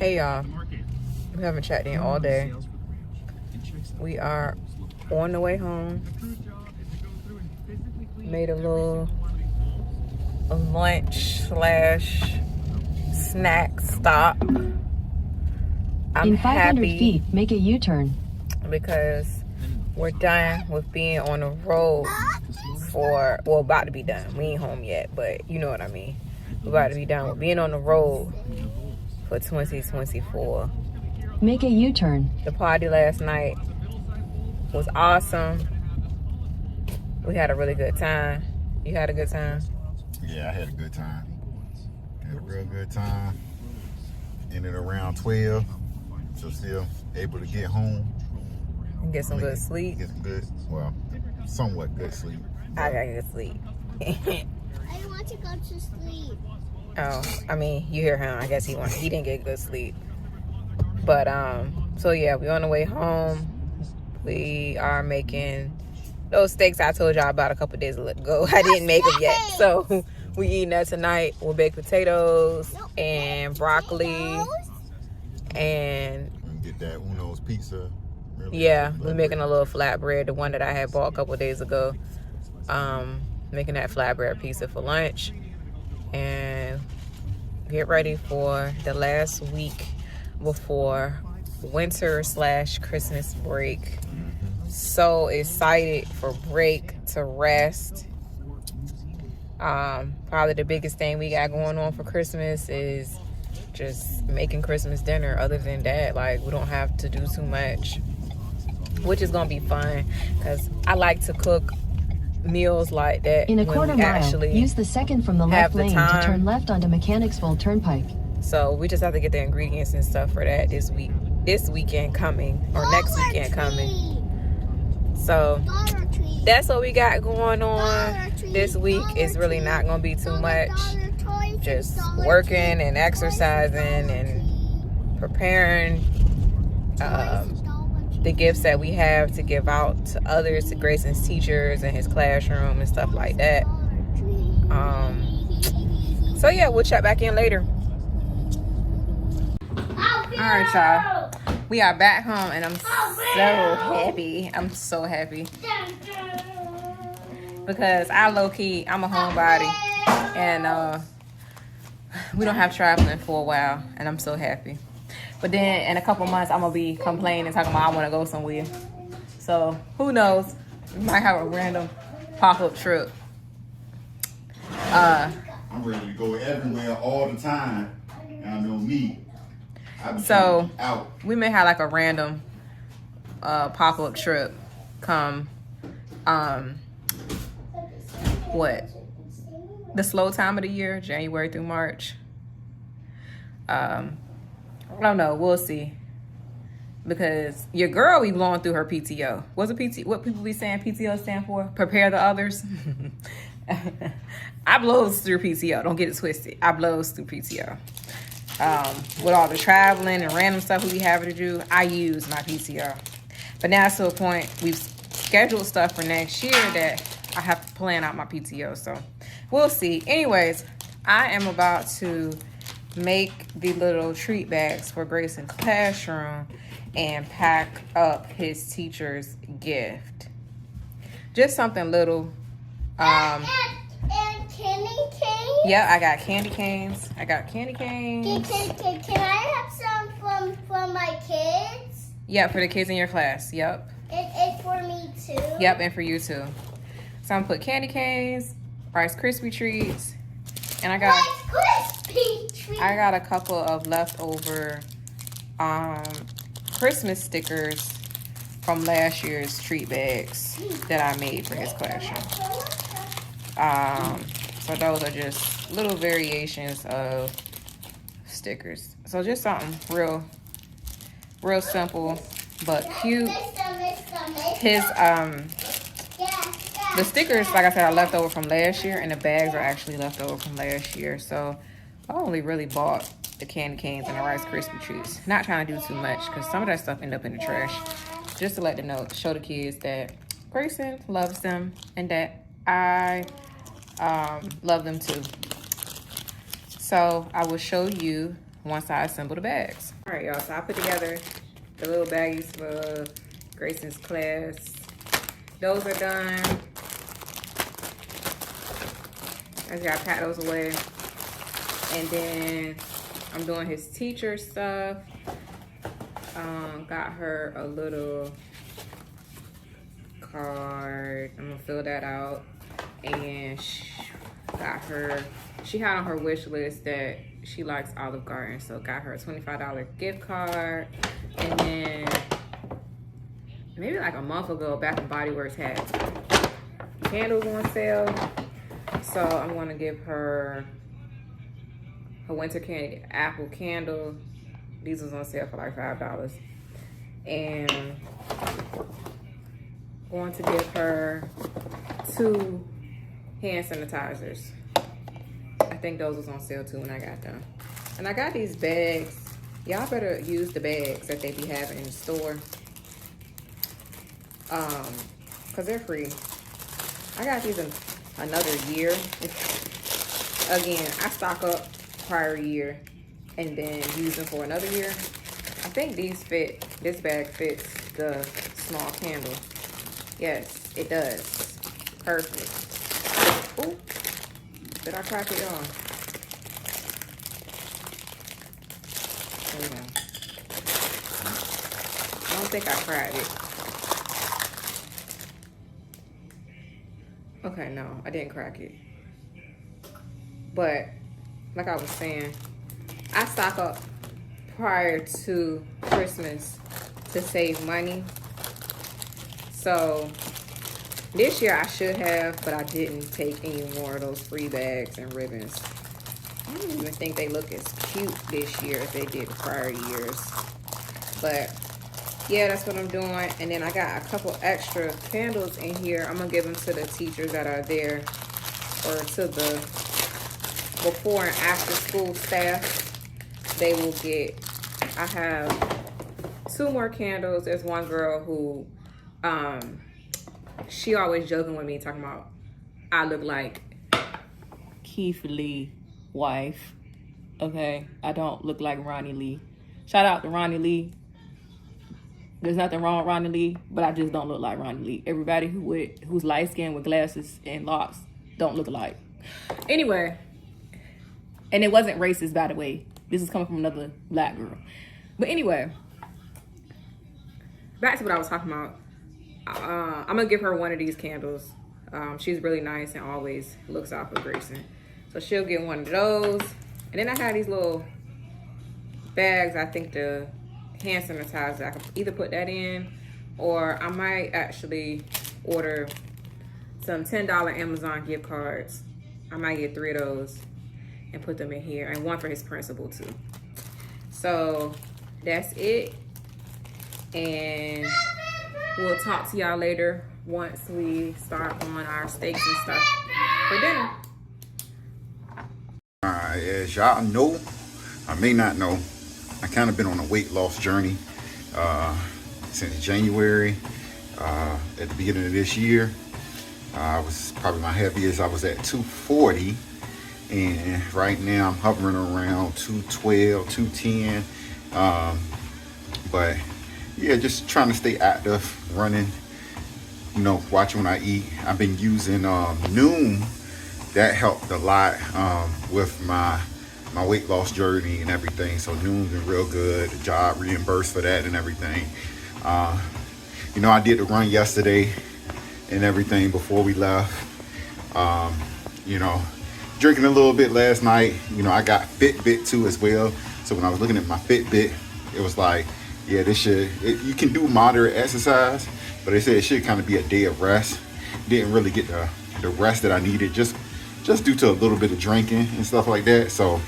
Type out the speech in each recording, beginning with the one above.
Hey y'all, we haven't chatted in all day. We are on the way home. Made a little lunch slash snack stop. I'm in 500 happy feet, make a U-turn. because we're done with being on the road for, well, about to be done. We ain't home yet, but you know what I mean. We're about to be done with being on the road for 2024. Make a U-turn. The party last night was awesome. We had a really good time. You had a good time? Yeah, I had a good time. Had a real good time. Ended around 12, so still able to get home. And get some good sleep. Get some good, well, somewhat good sleep. I got good sleep. I want to go to sleep. Oh, I mean, you hear him. I guess he didn't get good sleep. But so yeah, we on the way home. We are making those steaks I told y'all about a couple days ago. I didn't make them yet, so we eating that tonight with baked potatoes and broccoli. And get that Uno's pizza. Really yeah, we're making a little flatbread, the one that I had bought a couple days ago. Making that flatbread pizza for lunch, and get ready for the last week before winter / Christmas break. So excited for break, to rest. Probably the biggest thing we got going on for Christmas is just making Christmas dinner. Other than that, like, we don't have to do too much, which is gonna be fun because I like to cook meals like that. In a when quarter we mile, actually use the second from the left lane to turn left onto Mechanicsville Turnpike. So we just have to get the ingredients and stuff for that this weekend coming, or next weekend coming. So that's what we got going on this week. It's really not gonna be too much. Just working and exercising and preparing the gifts that we have to give out to others, to Grayson's teachers and his classroom and stuff like that. So yeah, we'll check back in later. All right, y'all. We are back home, and I'm so happy. I'm so happy because I'm a homebody, and we don't have traveling for a while, and I'm so happy. But then in a couple months, I'm gonna be complaining, talking about I want to go somewhere. So who knows? We might have a random pop-up trip. I'm ready to go everywhere all the time. Y'all know me. So we may have like a random pop-up trip come the slow time of the year, January through March. I don't know, we'll see, because your girl be blowing through her PTO. What people be saying PTO stand for? Prepare the others. I blows through PTO, don't get it twisted. I blows through PTO. With all the traveling and random stuff we be having to do, I use my PTO. But now it's to a point, we've scheduled stuff for next year that I have to plan out my PTO. So we'll see. Anyways, I am about to make the little treat bags for Grayson's classroom and pack up his teacher's gift. Just something little. And candy canes? Yeah, I got candy canes. Can I have some from my kids? Yeah, for the kids in your class. Yep. And for me too? Yep, and for you too. So I'm gonna put candy canes, Rice Krispie treats, and I got a couple of leftover Christmas stickers from last year's treat bags that I made for his classroom. So those are just little variations of stickers. So just something real simple but cute. His the stickers, like I said, are left over from last year, and the bags are actually left over from last year. So I only really bought the candy canes and the Rice Krispie treats. Not trying to do too much because some of that stuff ended up in the trash. Just to let them know, show the kids that Grayson loves them and that I love them too. So I will show you once I assemble the bags. All right, y'all, so I put together the little baggies for Grayson's class. Those are done. I just gotta pack those away. And then I'm doing his teacher stuff. Got her a little card. I'm gonna fill that out. And she had on her wish list that she likes Olive Garden, so got her a $25 gift card. And then maybe like a month ago, Bath and Body Works had candles on sale, so I'm gonna give her a winter candy apple candle. These was on sale for like $5. And going to give her 2 hand sanitizers. I think those was on sale too when I got them. And I got these bags. Y'all better use the bags that they be having in the store. Cause they're free. I got these in another year. Again, I stock up prior year and then use them for another year. I think this bag fits the small candle. Yes, it does. Perfect. Ooh, did I crack it, y'all? There we go. I don't think I cracked it. Okay, no, I didn't crack it. But, like I was saying, I stock up prior to Christmas to save money. So, this year I should have, but I didn't take any more of those free bags and ribbons. I don't even think they look as cute this year as they did the prior years. But, yeah, that's what I'm doing. And then I got a couple extra candles in here. I'm going to give them to the teachers that are there, or to the before and after school staff. They will get, I have 2 more candles. There's one girl who, she always joking with me, talking about I look like Keith Lee wife. Okay, I don't look like Ronnie Lee. Shout out to Ronnie Lee. There's nothing wrong with Ronnie Lee, but I just don't look like Ronnie Lee. Everybody who's light skinned with glasses and locks don't look alike. Anyway, and it wasn't racist, by the way. This is coming from another black girl. But anyway, back to what I was talking about. I'm gonna give her one of these candles. She's really nice and always looks out for Grayson, so she'll get one of those. And then I have these little bags. I think the hand sanitizer, I can either put that in, or I might actually order some $10 Amazon gift cards. I might get 3 of those and put them in here, and one for his principal too. So that's it, and we'll talk to y'all later once we start on our steaks and stuff for dinner. As y'all know, I may not know, I kind of been on a weight loss journey since January. At the beginning of this year, I was probably my heaviest. I was at 240, and right now I'm hovering around 212, 210. But yeah, just trying to stay active, running, you know, watching when I eat. I've been using Noom. That helped a lot with my weight loss journey and everything. So Noom's been real good. The job reimbursed for that and everything. You know, I did the run yesterday and everything before we left. You know, drinking a little bit last night. You know, I got Fitbit too as well. So when I was looking at my Fitbit, it was like, yeah, you can do moderate exercise, but they said it should kind of be a day of rest. Didn't really get the rest that I needed, just due to a little bit of drinking and stuff like that. So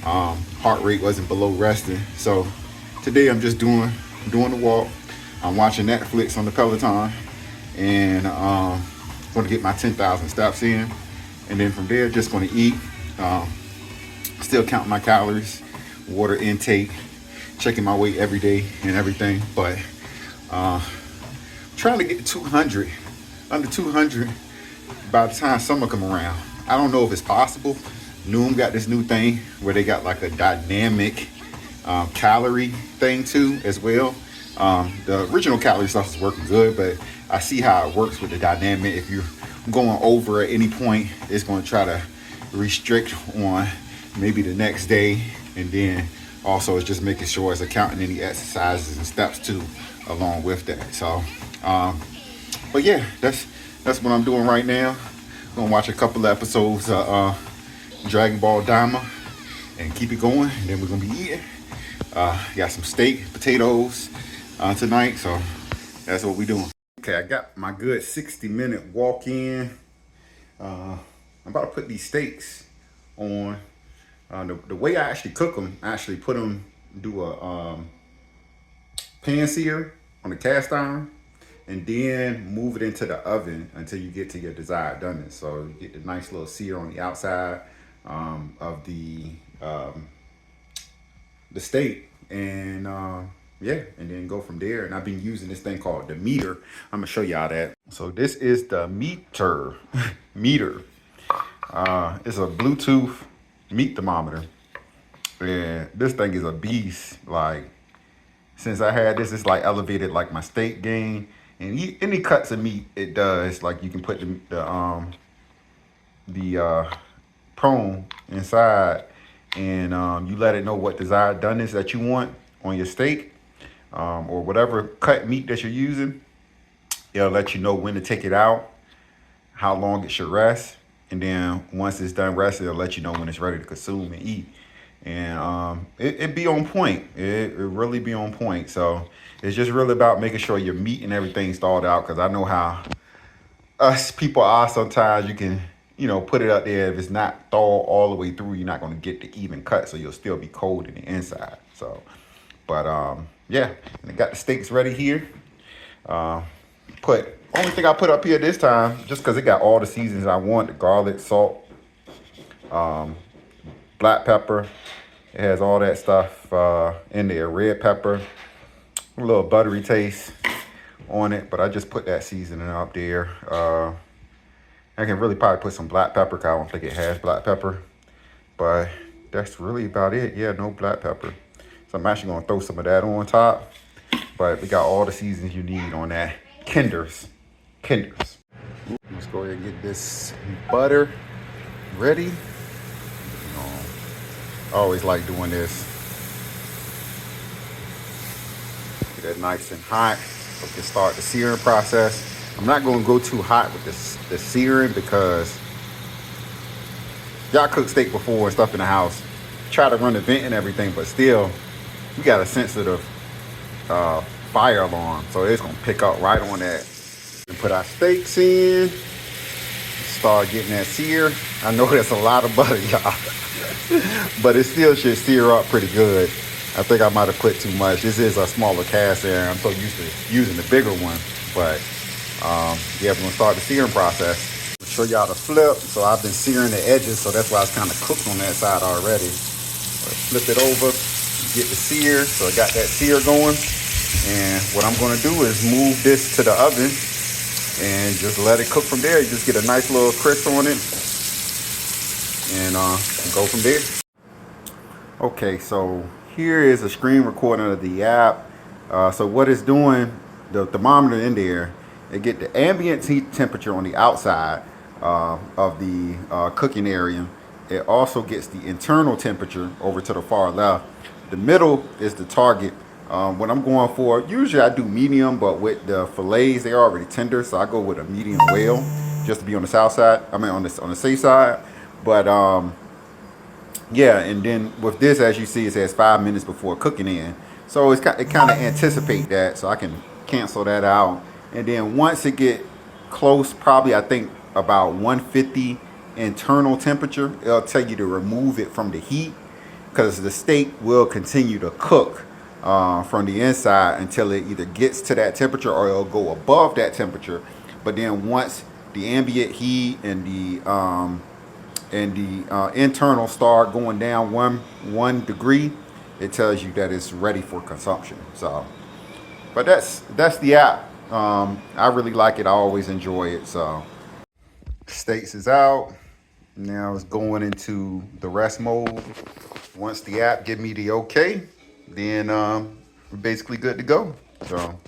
heart rate wasn't below resting. So today I'm just doing the walk. I'm watching Netflix on the Peloton, and going to get my 10,000 steps in, and then from there just going to eat. Still counting my calories, water intake, checking my weight every day and everything, but trying to get to 200, under 200 by the time summer come around. I don't know if it's possible. Noom got this new thing where they got like a dynamic calorie thing too as well. The original calorie stuff is working good, but I see how it works with the dynamic. If you're going over at any point, it's going to try to restrict on maybe the next day, and then also it's just making sure it's accounting any exercises and steps too along with that. So but yeah, that's what I'm doing right now. I'm gonna watch a couple of episodes of Dragon Ball Daima and keep it going, and then we're gonna be eating. Got some steak, potatoes tonight, so that's what we're doing. Okay, I got my good 60-minute walk in. I'm about to put these steaks on. The way I actually cook them, I actually put them, do a pan sear on the cast iron, and then move it into the oven until you get to your desired doneness. So you get the nice little sear on the outside of the steak, and yeah, and then go from there. And I've been using this thing called the meter. I'm gonna show y'all that. So this is the meter. It's a Bluetooth meat thermometer, and this thing is a beast. Like, since I had this, it's like elevated like my steak game, and any cuts of meat it does. Like, you can put the prone inside, and you let it know what desired doneness that you want on your steak, or whatever cut meat that you're using. It'll let you know when to take it out, how long it should rest, and then once it's done resting, it'll let you know when it's ready to consume and eat. And it be on point. It really be on point. So it's just really about making sure your meat and everything's thawed out, because I know how us people are sometimes. You can, put it up there. If it's not thawed all the way through, you're not going to get the even cut, so you'll still be cold in the inside. So, but yeah, and I got the steaks ready here. Only thing I put up here this time, just because it got all the seasons I want: the garlic, salt, black pepper. It has all that stuff in there. Red pepper, a little buttery taste on it, but I just put that seasoning up there. I can really probably put some black pepper, because I don't think it has black pepper, but that's really about it. Yeah, no black pepper. So I'm actually gonna throw some of that on top, but we got all the seasons you need on that. Kinders. Let's go ahead and get this butter ready. I always like doing this. Get that nice and hot so we can start the searing process. I'm not going to go too hot with the searing, because y'all cook steak before and stuff in the house. Try to run the vent and everything, but still, you got a sensitive fire alarm, so it's going to pick up right on that. And put our steaks in. Start getting that sear. I know that's a lot of butter, y'all. But it still should sear up pretty good. I think I might have put too much. This is a smaller cast iron. I'm so used to using the bigger one. But yeah, we're gonna start the searing process. I'll show y'all the flip. So I've been searing the edges, so that's why it's kind of cooked on that side already. But flip it over, get the sear. So I got that sear going. And what I'm gonna do is move this to the oven and just let it cook from there. You just get a nice little crisp on it, and go from there. Okay, so here is a screen recording of the app. So what it's doing, the thermometer in there, it get the ambient heat temperature on the outside of the cooking area. It also gets the internal temperature over to the far left. The middle is the target. What I'm going for, usually I do medium, but with the fillets, they're already tender, so I go with a medium well, just to be on the south side. I mean, on the safe side. But yeah, and then with this, as you see, it says 5 minutes before cooking in, so it kind of anticipate that, so I can cancel that out. And then once it get close, probably I think about 150 internal temperature, it'll tell you to remove it from the heat, because the steak will continue to cook from the inside until it either gets to that temperature or it'll go above that temperature. But then once the ambient heat and the internal start going down one degree, it tells you that it's ready for consumption. So, but that's the app. I really like it. I always enjoy it. So, steaks is out. Now it's going into the rest mode. Once the app give me the okay, then we're basically good to go. So